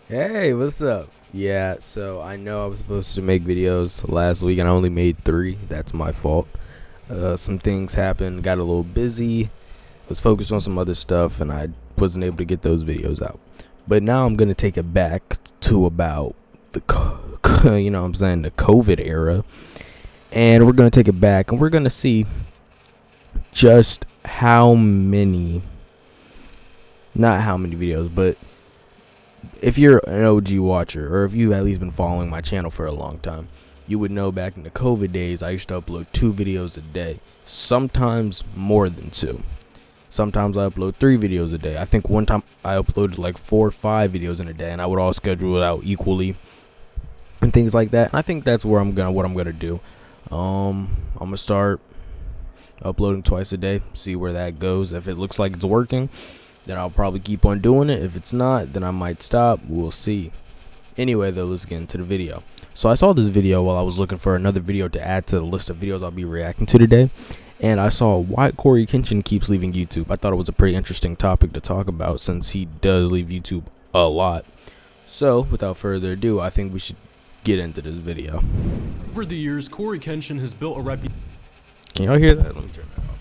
Hey, what's up? Yeah, so I know I was supposed to make videos last week and I only made 3. That's my fault. Some things happened, got a little busy, was focused on some other stuff, and I wasn't able to get those videos out. But now I'm going to take it back to about the COVID era. And we're going to take it back and we're going to see just not how many videos, but if you're an OG watcher, or if you've at least been following my channel for a long time, you would know back in the COVID days, I used to upload 2 videos a day, sometimes more than 2. Sometimes I upload 3 videos a day. I think one time I uploaded like 4 or 5 videos in a day, and I would all schedule it out equally and things like that. And I think that's what I'm gonna do. I'm gonna start uploading twice a day, see where that goes. If it looks like it's working, then I'll probably keep on doing it. If it's not, then I might stop. We'll see. Anyway, though, let's get into the video. So I saw this video while I was looking for another video to add to the list of videos I'll be reacting to today, and I saw why CoryxKenshin keeps leaving YouTube. I thought it was a pretty interesting topic to talk about since he does leave YouTube a lot. So without further ado, I think we should get into this video. Over the years, CoryxKenshin has built a reputation. Can y'all hear that? Let me turn that off.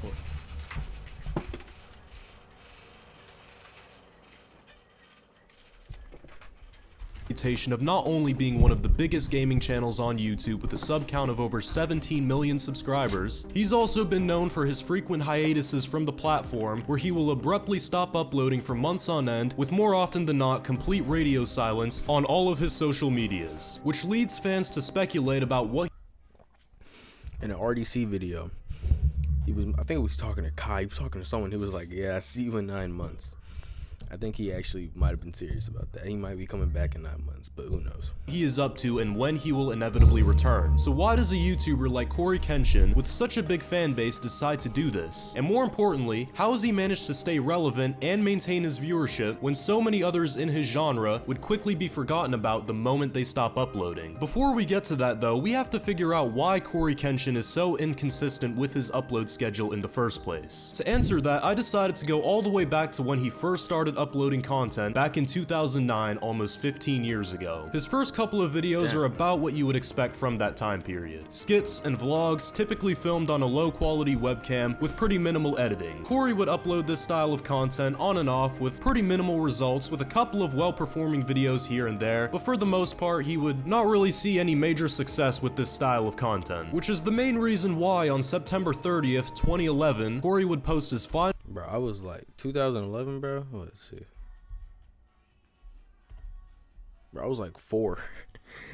Of not only being one of the biggest gaming channels on YouTube with a sub count of over 17 million subscribers, he's also been known for his frequent hiatuses from the platform, where he will abruptly stop uploading for months on end, with more often than not complete radio silence on all of his social medias, which leads fans to speculate about what. In an RDC video, I think he was talking to Kai, he was talking to someone, he was like, yeah, I see you in 9 months. I think he actually might have been serious about that. He might be coming back in 9 months, but who knows. He is up to and when he will inevitably return. So why does a YouTuber like CoryxKenshin with such a big fan base decide to do this? And more importantly, how has he managed to stay relevant and maintain his viewership when so many others in his genre would quickly be forgotten about the moment they stop uploading? Before we get to that though, we have to figure out why CoryxKenshin is so inconsistent with his upload schedule in the first place. To answer that, I decided to go all the way back to when he first started uploading content back in 2009, almost 15 years ago. His first couple of videos are about what you would expect from that time period. Skits and vlogs typically filmed on a low quality webcam with pretty minimal editing. Cory would upload this style of content on and off with pretty minimal results, with a couple of well-performing videos here and there, but for the most part he would not really see any major success with this style of content, which is the main reason why on September 30th, 2011, Cory would post his final. Bro, I was like 2011, bro. Let's see. Bro, I was like 4.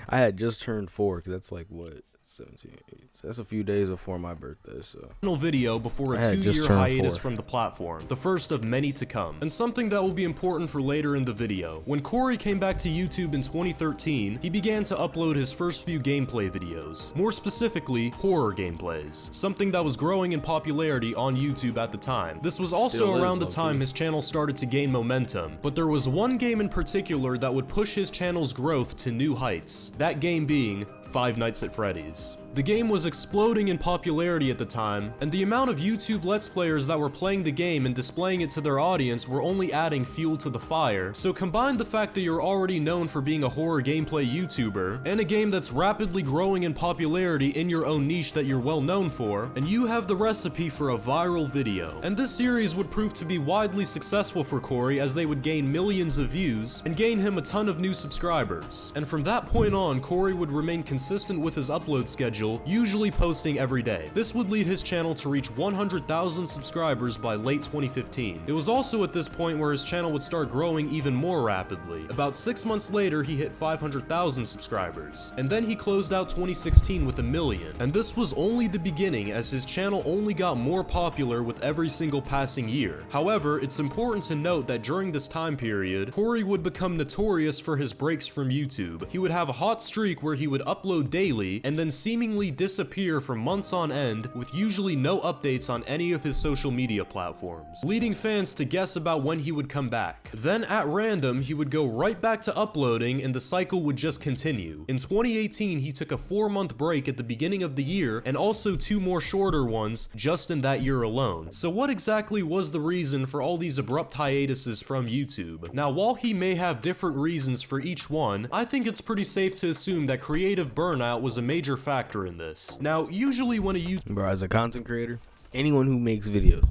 I had just turned 4, because that's like what, 17, 18. So that's a few days before my birthday. So Video before a 2-year hiatus from the platform, the first of many to come, and something that will be important for later in the video. When Cory came back to YouTube in 2013, he began to upload his first few gameplay videos, more specifically horror gameplays, something that was growing in popularity on YouTube at the time. This was also around the time his channel started to gain momentum, but there was one game in particular that would push his channel's growth to new heights, that game being Five Nights at Freddy's. The game was exploding in popularity at the time, and the amount of YouTube Let's Players that were playing the game and displaying it to their audience were only adding fuel to the fire. So combine the fact that you're already known for being a horror gameplay YouTuber, and a game that's rapidly growing in popularity in your own niche that you're well known for, and you have the recipe for a viral video. And this series would prove to be widely successful for Cory, as they would gain millions of views, and gain him a ton of new subscribers. And from that point on, Cory would remain consistent with his upload schedule, usually posting every day. This would lead his channel to reach 100,000 subscribers by late 2015. It was also at this point where his channel would start growing even more rapidly. About 6 months later, he hit 500,000 subscribers, and then he closed out 2016 with 1 million. And this was only the beginning, as his channel only got more popular with every single passing year. However, it's important to note that during this time period, Cory would become notorious for his breaks from YouTube. He would have a hot streak where he would upload daily, and then seemingly seemingly disappear for months on end with usually no updates on any of his social media platforms, leading fans to guess about when he would come back. Then at random, he would go right back to uploading and the cycle would just continue. In 2018, he took a 4-month break at the beginning of the year and also 2 more shorter ones just in that year alone. So what exactly was the reason for all these abrupt hiatuses from YouTube? Now, while he may have different reasons for each one, I think it's pretty safe to assume that creative burnout was a major factor in this. Now, usually when a YouTuber... Bro, as a content creator, anyone who makes videos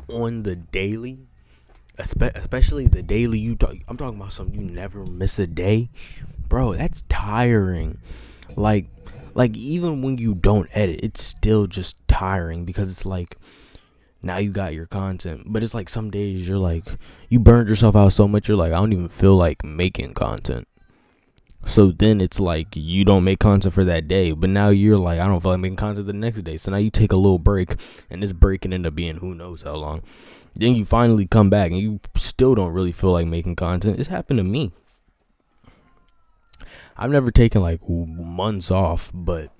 on the daily, especially the daily, I'm talking about something you never miss a day, bro, that's tiring. Like even when you don't edit, it's still just tiring because it's like, now you got your content, but it's like some days you're like, you burned yourself out so much, you're like, I don't even feel like making content. So then it's like you don't make content for that day, but now you're like, I don't feel like making content the next day. So now you take a little break, and this break can end up being who knows how long. Then you finally come back, and you still don't really feel like making content. It's happened to me. I've never taken like months off, but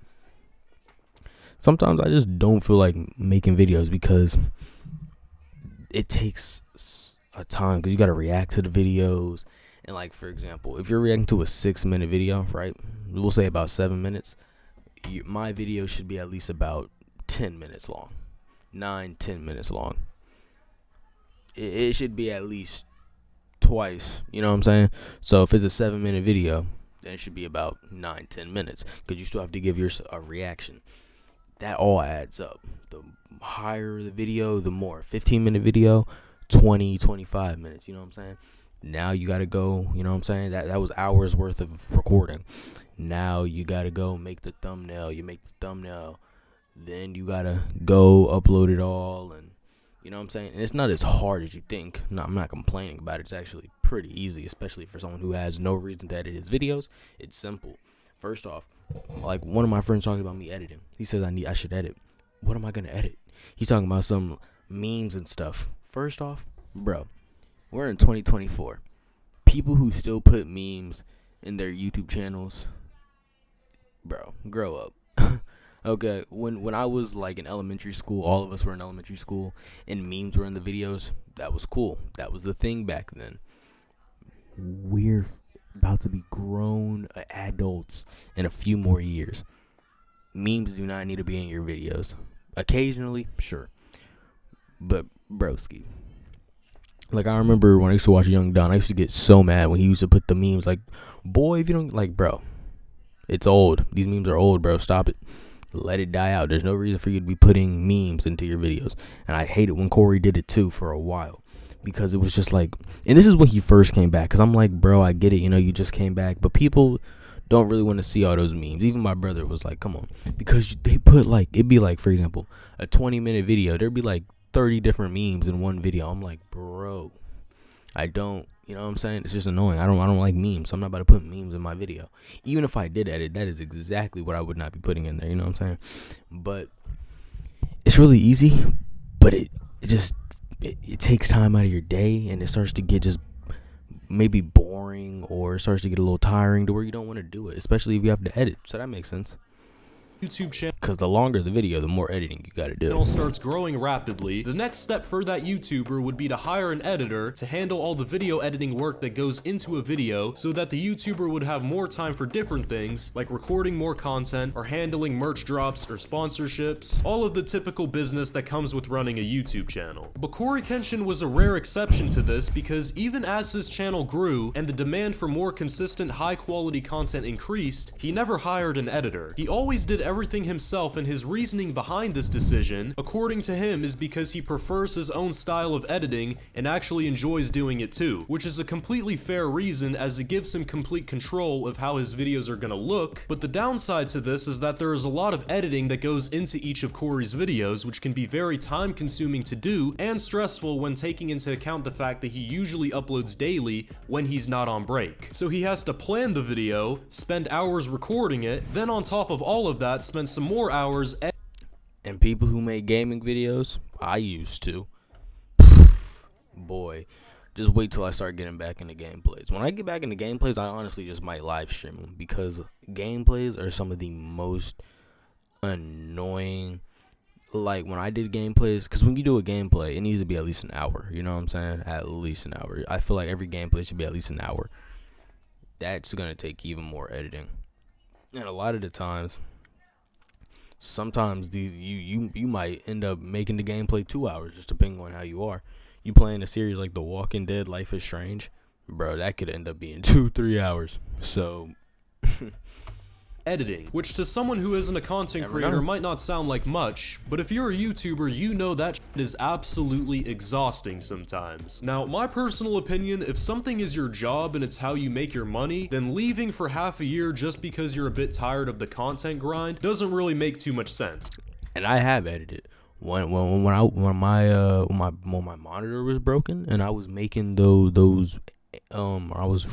sometimes I just don't feel like making videos because it takes a time, because you got to react to the videos. And like, for example, if you're reacting to a 6-minute video, right, we'll say about 7 minutes, my video should be at least about 10 minutes long, 9-10 minutes long. It should be at least twice, you know what I'm saying? So if it's a 7-minute video, then it should be about 9-10 minutes, because you still have to give yourself a reaction. That all adds up. The higher the video, the more. 15-minute video, 20-25 minutes, you know what I'm saying? Now you got to go, you know what I'm saying? That was hours worth of recording. Now you got to go make the thumbnail. You make the thumbnail. Then you got to go upload it all. And you know what I'm saying? And it's not as hard as you think. No, I'm not complaining about it. It's actually pretty easy, especially for someone who has no reason to edit his videos. It's simple. First off, like one of my friends talking about me editing. He says I should edit. What am I going to edit? He's talking about some memes and stuff. First off, bro, we're in 2024. People who still put memes in their YouTube channels, bro, grow up. Okay, when I was like in elementary school, all of us were in elementary school, and memes were in the videos. That was cool. That was the thing back then. We're about to be grown adults in a few more years. Memes do not need to be in your videos. Occasionally, sure, but broski. Like, I remember when I used to watch Young Don, I used to get so mad when he used to put the memes like, boy, if you don't, like, bro, it's old. These memes are old, bro. Stop it. Let it die out. There's no reason for you to be putting memes into your videos. And I hate it when Corey did it, too, for a while. Because it was just like, and this is when he first came back. Because I'm like, bro, I get it. You know, you just came back. But people don't really want to see all those memes. Even my brother was like, come on. Because they put, like, it'd be like, for example, a 20-minute video. There'd be, like, 30 different memes in one video. I'm like, bro, I don't, you know what I'm saying? It's just annoying. I don't like memes. So I'm not about to put memes in my video. Even if I did edit, that is exactly what I would not be putting in there. You know what I'm saying? But it's really easy, but it takes time out of your day, and it starts to get just maybe boring, or it starts to get a little tiring to where you don't want to do it, especially if you have to edit. So that makes sense. YouTube channel, because the longer the video, the more editing you gotta do. Channel starts growing rapidly. The next step for that YouTuber would be to hire an editor to handle all the video editing work that goes into a video, so that the YouTuber would have more time for different things like recording more content or handling merch drops or sponsorships, all of the typical business that comes with running a YouTube channel. But CoryxKenshin was a rare exception to this, because even as his channel grew and the demand for more consistent high quality content increased, he never hired an editor. He always did everything himself, and his reasoning behind this decision, according to him, is because he prefers his own style of editing and actually enjoys doing it too, which is a completely fair reason, as it gives him complete control of how his videos are gonna look. But the downside to this is that there is a lot of editing that goes into each of Corey's videos, which can be very time consuming to do and stressful when taking into account the fact that he usually uploads daily when he's not on break. So he has to plan the video, spend hours recording it, then on top of all of that, spend some more hours. And people who make gaming videos, I used to, boy, just wait till I start getting back into gameplays. When I get back into gameplays, I honestly just might live stream them, because gameplays are some of the most annoying. Like when I did gameplays, because when you do a gameplay, it needs to be at least an hour. You know what I'm saying? At least an hour. I feel like every gameplay should be at least an hour. That's gonna take even more editing, and a lot of the times, sometimes you might end up making the gameplay 2 hours, just depending on how you are. You playing a series like The Walking Dead, Life is Strange, bro, that could end up being 2-3 hours. So editing, which to someone who isn't a content creator might not sound like much, but if you're a YouTuber, you know that is absolutely exhausting sometimes. Now, my personal opinion, if something is your job and it's how you make your money, then leaving for half a year just because you're a bit tired of the content grind doesn't really make too much sense. And I have edited. When my monitor was broken and I was making those I was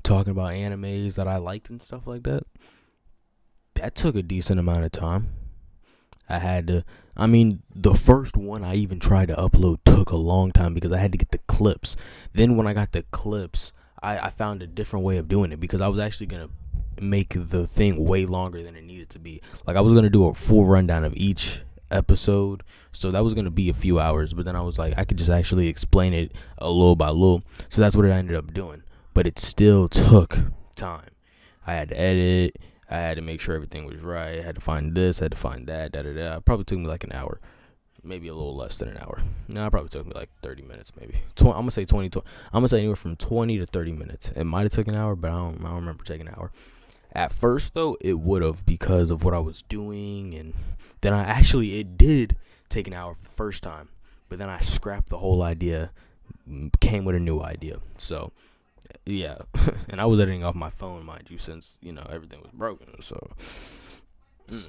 talking about animes that I liked and stuff like that. That took a decent amount of time. The first one I even tried to upload took a long time because I had to get the clips. Then when I got the clips, I found a different way of doing it because I was actually going to make the thing way longer than it needed to be. Like I was going to do a full rundown of each episode, so that was going to be a few hours, but then I was like, I could just actually explain it a little by little. So that's what I ended up doing. But it still took time. I had to edit. I had to make sure everything was right. I had to find this, I had to find that, It probably took me like an hour, maybe a little less than an hour. No, it probably took me like 30 minutes, maybe. I'm gonna say 20. I'm gonna say anywhere from 20 to 30 minutes. It might have taken an hour, but I don't remember taking an hour. At first, though, it would have because of what I was doing, and then it did take an hour for the first time, but then I scrapped the whole idea, came with a new idea. So. Yeah, and I was editing off my phone, mind you, since, everything was broken, so.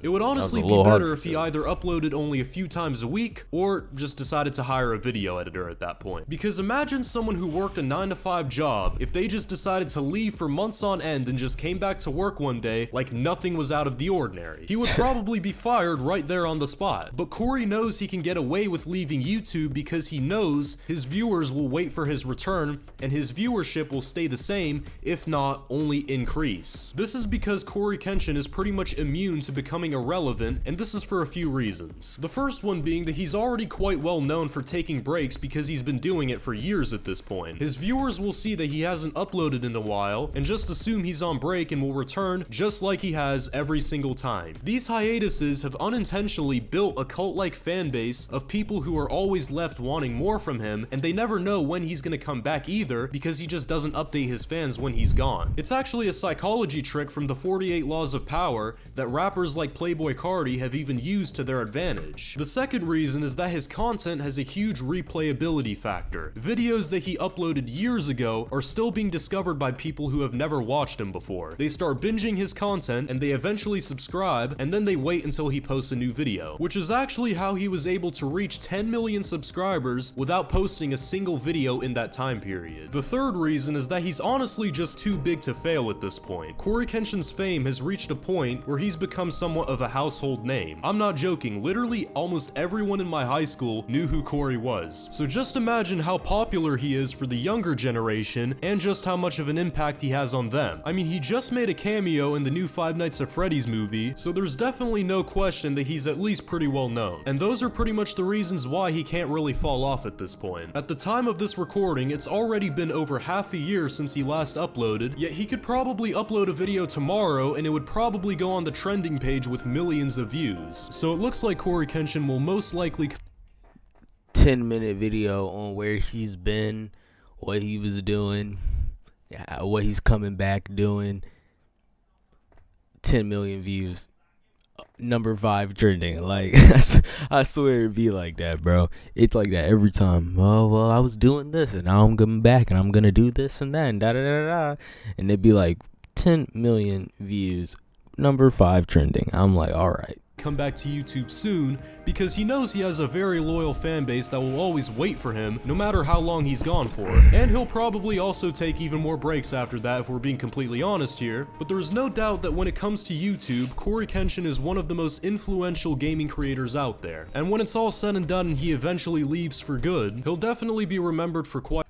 It would honestly be better if he either uploaded only a few times a week or just decided to hire a video editor at that point. Because imagine someone who worked a 9-to-5 job if they just decided to leave for months on end and just came back to work one day like nothing was out of the ordinary. He would probably be fired right there on the spot. But Cory knows he can get away with leaving YouTube because he knows his viewers will wait for his return and his viewership will stay the same, if not only increase. This is because CoryxKenshin is pretty much immune to becoming irrelevant, and this is for a few reasons. The first one being that he's already quite well known for taking breaks because he's been doing it for years at this point. His viewers will see that he hasn't uploaded in a while and just assume he's on break and will return just like he has every single time. These hiatuses have unintentionally built a cult-like fan base of people who are always left wanting more from him, and they never know when he's gonna come back either because he just doesn't update his fans when he's gone. It's actually a psychology trick from the 48 Laws of Power that rappers like Playboy Cardi have even used to their advantage. The second reason is that his content has a huge replayability factor. Videos that he uploaded years ago are still being discovered by people who have never watched him before. They start binging his content and they eventually subscribe, and then they wait until he posts a new video, which is actually how he was able to reach 10 million subscribers without posting a single video in that time period. The third reason is that he's honestly just too big to fail at this point. CoryxKenshin's fame has reached a point where he's become somewhat of a household name. I'm not joking, literally almost everyone in my high school knew who Cory was. So just imagine how popular he is for the younger generation and just how much of an impact he has on them. I mean, he just made a cameo in the new Five Nights at Freddy's movie, so there's definitely no question that he's at least pretty well known. And those are pretty much the reasons why he can't really fall off at this point. At the time of this recording, it's already been over half a year since he last uploaded, yet he could probably upload a video tomorrow and it would probably go on the trending page with millions of views. So it looks like CoryxKenshin will most likely 10-minute video on where he's been, what he was doing, what he's coming back doing. 10 million views. Number 5 trending. Like, I swear it'd be like that, bro. It's like that every time. Oh, well, I was doing this and now I'm coming back and I'm gonna do this and that and da-da-da-da. And it'd be like 10 million views. Number 5 trending. I'm like, all right. Come back to YouTube soon because he knows he has a very loyal fan base that will always wait for him no matter how long he's gone for. And he'll probably also take even more breaks after that if we're being completely honest here. But there's no doubt that when it comes to YouTube, CoryxKenshin is one of the most influential gaming creators out there. And when it's all said and done and he eventually leaves for good, he'll definitely be remembered for quite.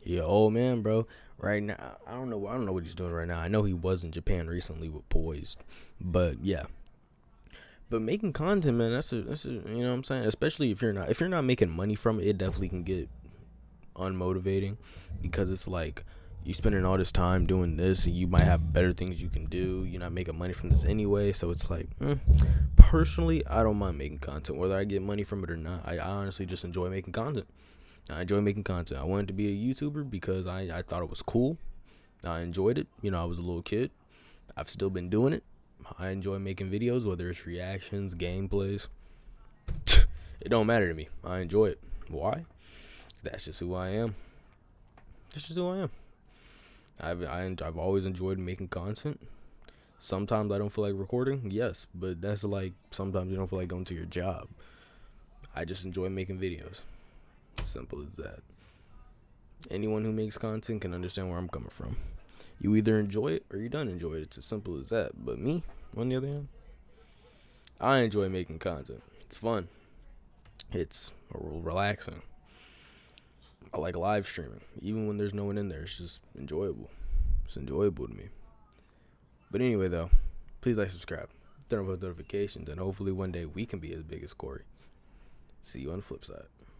Yeah, old man, bro. Right now, I don't know what he's doing right now. I know he was in Japan recently with Poised, but yeah. But making content, man, that's a, you know what I'm saying? Especially if you're not making money from it, it definitely can get unmotivating, because it's like you spending all this time doing this and you might have better things you can do. You're not making money from this anyway, so it's like, personally, I don't mind making content, whether I get money from it or not. I honestly just enjoy making content. I enjoy making content. I wanted to be a YouTuber because I thought it was cool. I enjoyed it. I was a little kid. I've still been doing it. I enjoy making videos, whether it's reactions, gameplays. It don't matter to me. I enjoy it. Why? That's just who I am. That's just who I am. I've always enjoyed making content. Sometimes I don't feel like recording, yes, but that's like sometimes you don't feel like going to your job. I just enjoy making videos. Simple as that. Anyone who makes content can understand where I'm coming from. You either enjoy it or you don't enjoy it. It's as simple as that. But me, on the other hand, I enjoy making content. It's fun. It's relaxing. I like live streaming. Even when there's no one in there, it's just enjoyable. It's enjoyable to me. But anyway, though, please like, subscribe, turn on post notifications, and hopefully one day we can be as big as Cory. See you on the flip side.